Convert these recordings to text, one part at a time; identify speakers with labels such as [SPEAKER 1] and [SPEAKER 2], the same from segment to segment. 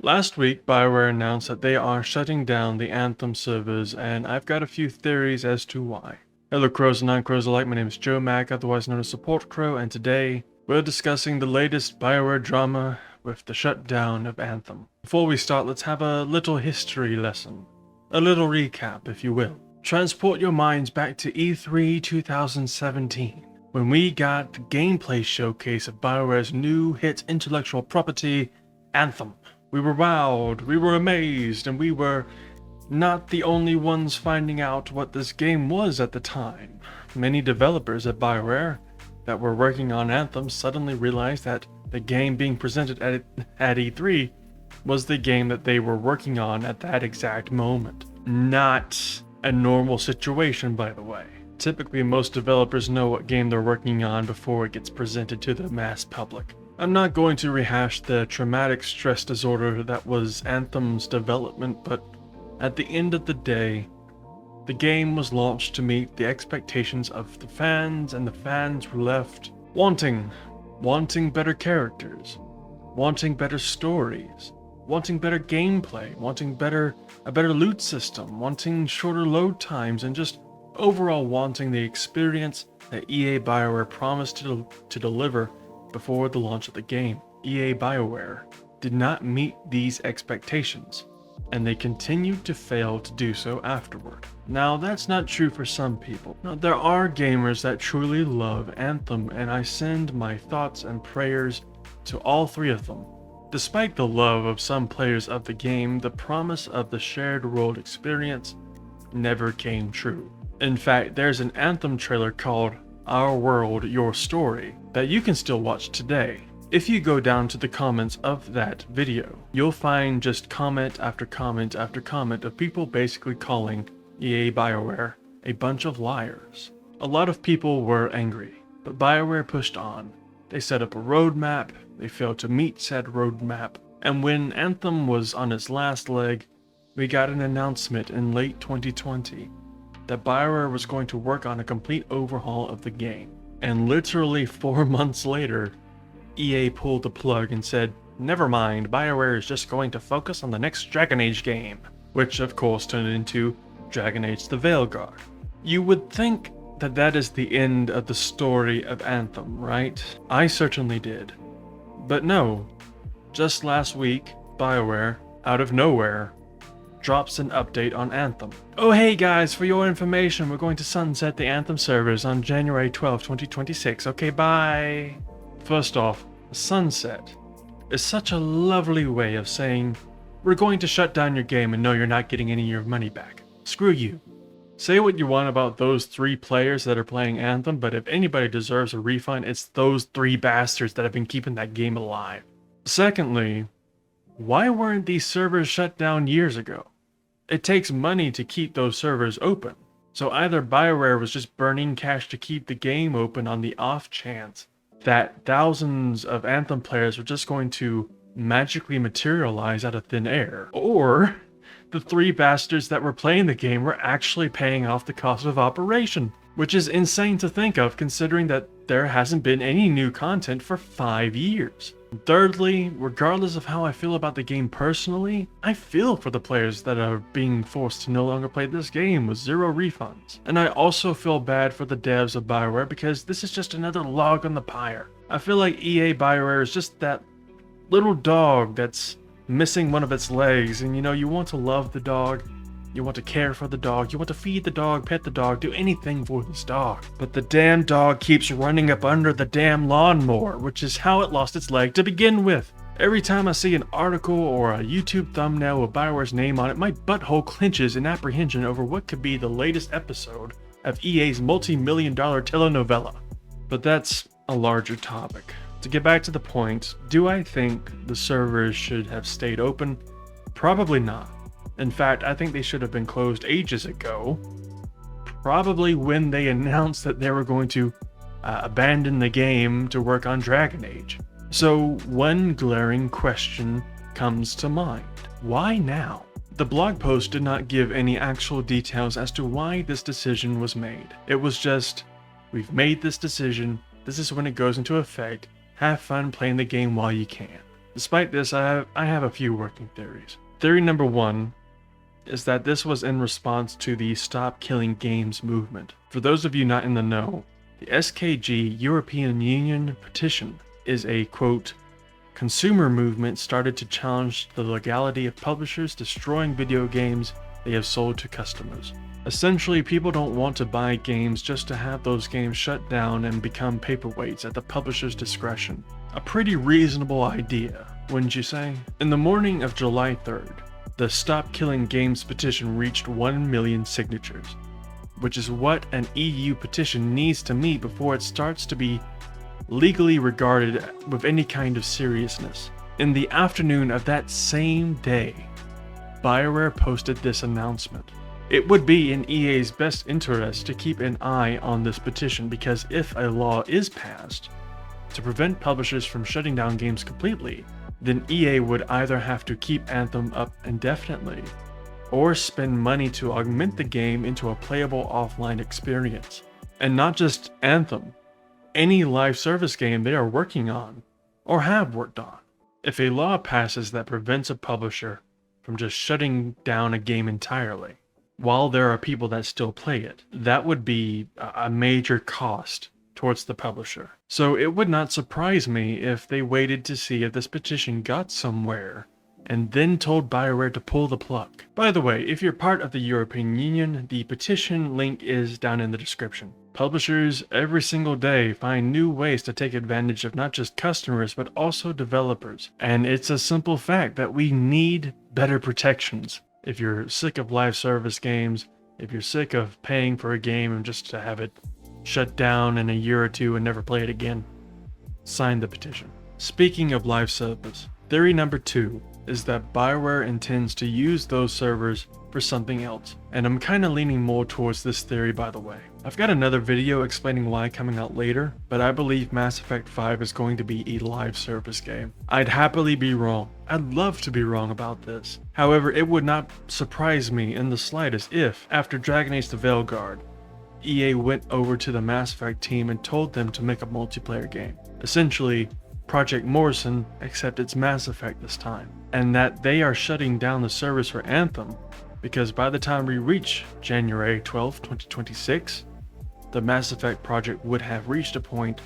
[SPEAKER 1] Last week, BioWare announced that they are shutting down the Anthem servers, and I've got a few theories as to why. Hello crows and non-crows alike, my name is Joe Mack, otherwise known as Support Crow, and today, we're discussing the latest BioWare drama with the shutdown of Anthem. Before we start, let's have a little history lesson. A little recap, if you will. Transport your minds back to E3 2017, when we got the gameplay showcase of BioWare's new hit intellectual property, Anthem. We were wowed, we were amazed, and we were not the only ones finding out what this game was at the time. Many developers at BioWare that were working on Anthem suddenly realized that the game being presented at E3 was the game that they were working on at that exact moment. Not a normal situation, by the way. Typically, most developers know what game they're working on before it gets presented to the mass public. I'm not going to rehash the traumatic stress disorder that was Anthem's development, but at the end of the day, the game was launched to meet the expectations of the fans, and the fans were left wanting better characters, wanting better stories, wanting better gameplay, wanting a better loot system, wanting shorter load times, and just overall wanting the experience that EA BioWare promised to deliver before the launch of the game. EA BioWare did not meet these expectations, and they continued to fail to do so afterward. Now, that's not true for some people. Now, there are gamers that truly love Anthem, and I send my thoughts and prayers to all three of them. Despite the love of some players of the game, the promise of the shared world experience never came true. In fact, there's an Anthem trailer called Our World, Your Story that you can still watch today. If you go down to the comments of that video, you'll find just comment after comment after comment of people basically calling EA BioWare a bunch of liars. A lot of people were angry, but BioWare pushed on. They set up a roadmap, they failed to meet said roadmap, and when Anthem was on its last leg, we got an announcement in late 2020 that BioWare was going to work on a complete overhaul of the game. And literally 4 months later, EA pulled the plug and said, never mind, BioWare is just going to focus on the next Dragon Age game, which of course turned into Dragon Age the Veilguard. You would think that that is the end of the story of Anthem, right? I certainly did. But no, just last week, BioWare, out of nowhere, drops an update on Anthem. Oh hey guys, for your information, we're going to sunset the Anthem servers on January 12, 2026. Okay, bye. First off, sunset is such a lovely way of saying, we're going to shut down your game and no, you're not getting any of your money back. Screw you. Say what you want about those 3 players that are playing Anthem, but if anybody deserves a refund, it's those 3 bastards that have been keeping that game alive. Secondly, why weren't these servers shut down years ago? It takes money to keep those servers open. So either BioWare was just burning cash to keep the game open on the off chance that thousands of Anthem players were just going to magically materialize out of thin air, or the 3 bastards that were playing the game were actually paying off the cost of operation, which is insane to think of considering that there hasn't been any new content for 5 years. Thirdly, regardless of how I feel about the game personally, I feel for the players that are being forced to no longer play this game with 0 refunds. And I also feel bad for the devs of BioWare because this is just another log on the pyre. I feel like EA BioWare is just that little dog that's missing one of its legs, and you want to love the dog, you want to care for the dog, you want to feed the dog, pet the dog, do anything for this dog. But the damn dog keeps running up under the damn lawnmower, which is how it lost its leg to begin with. Every time I see an article or a YouTube thumbnail with BioWare's name on it, my butthole clenches in apprehension over what could be the latest episode of EA's multi-million-dollar telenovela. But that's a larger topic. To get back to the point, do I think the servers should have stayed open? Probably not. In fact, I think they should have been closed ages ago. Probably when they announced that they were going to abandon the game to work on Dragon Age. So one glaring question comes to mind. Why now? The blog post did not give any actual details as to why this decision was made. It was just, we've made this decision, this is when it goes into effect, have fun playing the game while you can. Despite this, I have a few working theories. Theory number one is that this was in response to the Stop Killing Games movement. For those of you not in the know, the SKG European Union petition is a, quote, consumer movement started to challenge the legality of publishers destroying video games they have sold to customers. Essentially, people don't want to buy games just to have those games shut down and become paperweights at the publisher's discretion. A pretty reasonable idea, wouldn't you say? In the morning of July 3rd, the Stop Killing Games petition reached 1 million signatures, which is what an EU petition needs to meet before it starts to be legally regarded with any kind of seriousness. In the afternoon of that same day, BioWare posted this announcement. It would be in EA's best interest to keep an eye on this petition because if a law is passed to prevent publishers from shutting down games completely, then EA would either have to keep Anthem up indefinitely or spend money to augment the game into a playable offline experience. And not just Anthem, any live service game they are working on or have worked on. If a law passes that prevents a publisher from just shutting down a game entirely, while there are people that still play it, that would be a major cost towards the publisher. So it would not surprise me if they waited to see if this petition got somewhere and then told BioWare to pull the plug. By the way, if you're part of the European Union, the petition link is down in the description. Publishers every single day find new ways to take advantage of not just customers but also developers. And it's a simple fact that we need better protections. If you're sick of live service games, if you're sick of paying for a game and just to have it shut down in a year or two and never play it again, sign the petition. Speaking of live service, theory number two is that BioWare intends to use those servers for something else. And I'm kinda leaning more towards this theory, by the way. I've got another video explaining why coming out later, but I believe Mass Effect 5 is going to be a live service game. I'd happily be wrong. I'd love to be wrong about this. However, it would not surprise me in the slightest if, after Dragon Age the Veilguard, EA went over to the Mass Effect team and told them to make a multiplayer game. Essentially, Project Morrison, except it's Mass Effect this time. And that they are shutting down the servers for Anthem because by the time we reach January 12, 2026, the Mass Effect project would have reached a point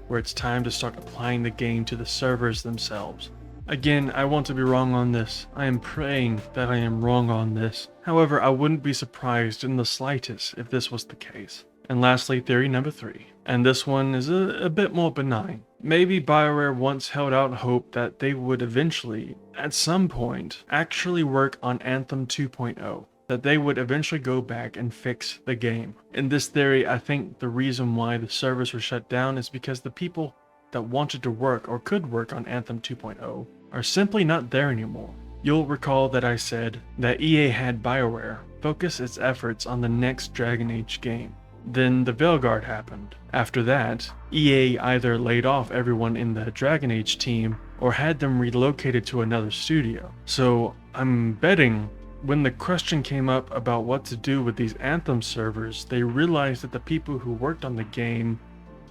[SPEAKER 1] where it's time to start applying the game to the servers themselves. Again, I want to be wrong on this. I am praying that I am wrong on this. However, I wouldn't be surprised in the slightest if this was the case. And lastly, theory number three. And this one is a bit more benign. Maybe BioWare once held out hope that they would eventually, at some point, actually work on Anthem 2.0. That they would eventually go back and fix the game. In this theory, I think the reason why the servers were shut down is because the people that wanted to work or could work on Anthem 2.0 are simply not there anymore. You'll recall that I said that EA had BioWare focus its efforts on the next Dragon Age game. Then the Veilguard happened. After that, EA either laid off everyone in the Dragon Age team or had them relocated to another studio. So I'm betting when the question came up about what to do with these Anthem servers, they realized that the people who worked on the game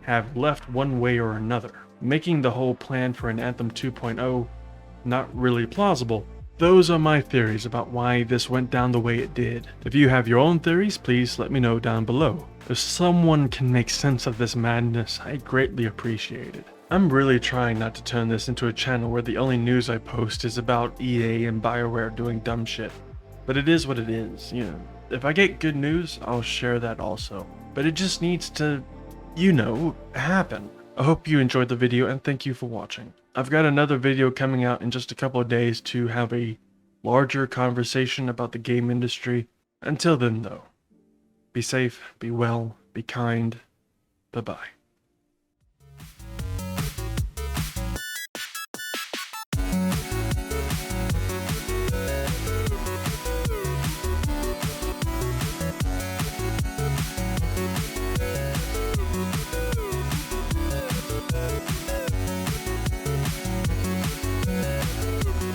[SPEAKER 1] have left one way or another, making the whole plan for an Anthem 2.0 not really plausible. Those are my theories about why this went down the way it did. If you have your own theories, please let me know down below. If someone can make sense of this madness, I greatly appreciate it. I'm really trying not to turn this into a channel where the only news I post is about EA and BioWare doing dumb shit. But it is what it is, you know. If I get good news, I'll share that also. But it just needs to, you know, happen. I hope you enjoyed the video and thank you for watching. I've got another video coming out in just a couple of days to have a larger conversation about the game industry. Until then though, be safe, be well, be kind, bye-bye.